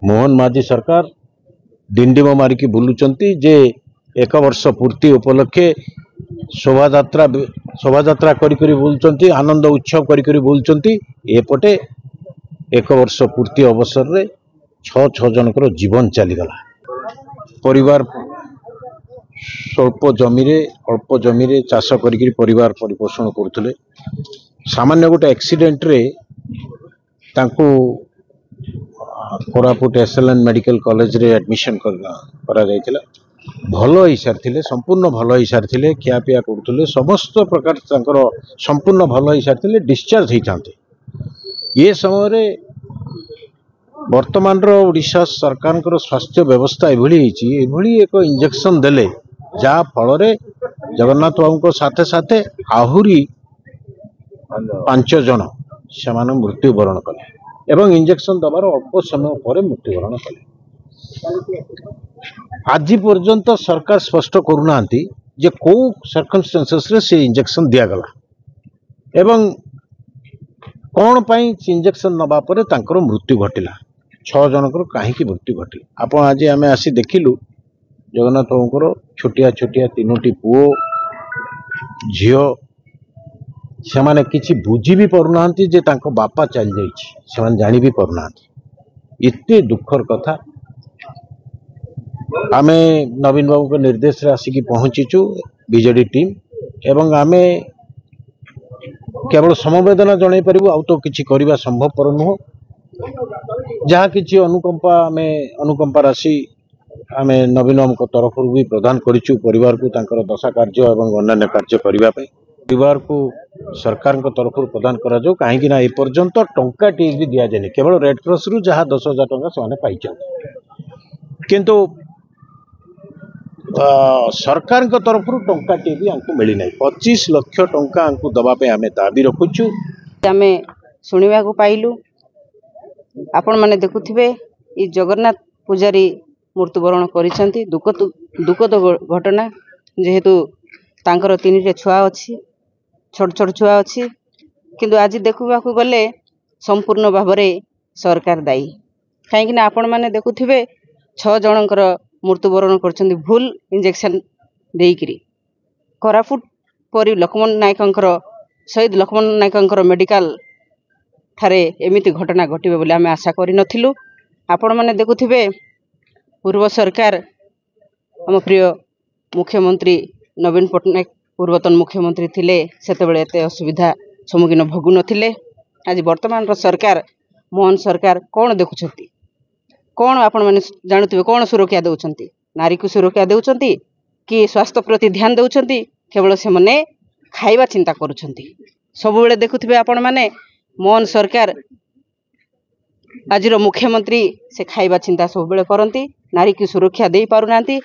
मोहन माझी सरकार डिंडिम मारिकी बुलुचंती जे 1 वर्ष पूर्ति उपलक्षे शोभायात्रा करी बुलुचंती, आनंद उत्सव करी बुलुचंती। एपटे 1 वर्ष पूर्ति अवसर रे 6 जनकर जीवन चलीगला। परिवार स्वल्प जमी रे चाष करी परिवार परिपोषण करुले। सामान्य गोटे एक्सीडेंट रे तांको कोरापुट एसएलएन मेडिकल कॉलेज रे एडमिशन करा जायतिला। भल ही सारी संपूर्ण भल ही सारी खियापिया करुले, समस्त प्रकार तांकर संपूर्ण भल ही सारी डिस्चार्ज होते। ये समय वर्तमान ओडिशा सरकार स्वास्थ्य व्यवस्था एभली एक इंजेक्शन देले जहाँ फल जगन्नाथ बाबू साथे साथे आहुरी 5 जन से मृत्युवरण कले एवं इंजेक्शन दबार अल्प समय पर मृत्युवरण कले। आज पर्यंत सरकार स्पष्ट करूना जे कौ सर्कमस्टेंसेस रे से इंजेक्शन दिगला एवं कौन पाई इंजेक्शन नबा परे तांकर मृत्यु घटिला। 6 जनकर कहीं मृत्यु घटी। आप आज आम आसी देखिलु जगन्नाथ बाबूर छोटिया छोटिया 3टी पुओ झील से माने किसी बुझी भी पड़ना जे तांको बापा चल जाइए जानी भी पड़ना। इतने दुखर कथा। आमे नवीन बाबू के निर्देश रे आसिकी पहुंचीचु बीजेडी टीम एवं आमे केवल समवेदना जन पारू आउ तो किसी करवा संभवपर नुह। जहाँ किसी अनुकंपा राशि आम नवीन बाबू तरफ भी प्रदान करूँ परिवार को तांकर दशा कार्य और अन्य कार्य करने परिवार को सरकार तरफ प्रदान करा जाऊ। कहीं ना एपर्यंत टंका टी भी दि जाए केवल रेड क्रॉस रु जहाँ 10,000 टंका से पाई किंतु सरकार तरफ टंका टी भी हमको मिली ना। 25 लाख टंका हमको दवापे आम दाबी रखुचु। आम शुणा पाइलु आपण मैंने देखुथिबे ई जगन्नाथ पुजारी मृत्युवरण करिसेंती। दुखद घटना जेहेतु तांकर 3टे छुआ अच्छी छोट छोट छुआ अच्छी किंतु आज देखा गले संपूर्ण भाव में सरकार दायी। कहीं आपण मैंने देखुथिबे 6 जनकर मृत्युवरण कर भूल इंजेक्शन देकरी। कोरापुट परी लक्ष्मण नायकंकर शहीद लक्ष्मण नायकंकर मेडिकल ठारे एमिति घटना घटिबे बोली आमे आशा करि नथिलु। आपण माने देखुथिबे पूर्व सरकार हम प्रिय मुख्यमंत्री नवीन पट्टनायक पूर्वतन मुख्यमंत्री थिले सेतेबेले एते असुविधा सम्मुखीन भोगु नथिले। आज वर्तमान सरकार मोहन सरकार कौन देखुछंती, कौन आपण माने जानुथिबे कौन सुरक्षा देउछंती? नारी को सुरक्षा देउछंती कि स्वास्थ्य प्रति ध्यान देउछंती? केवल से मने खाइबा चिंता करूछंती। सब बेले देखुथिबे आपण माने मोहन सरकार आज मुख्यमंत्री से खाइबा चिंता सब बेले करंती, नारी की सुरक्षा दे पारु नांती।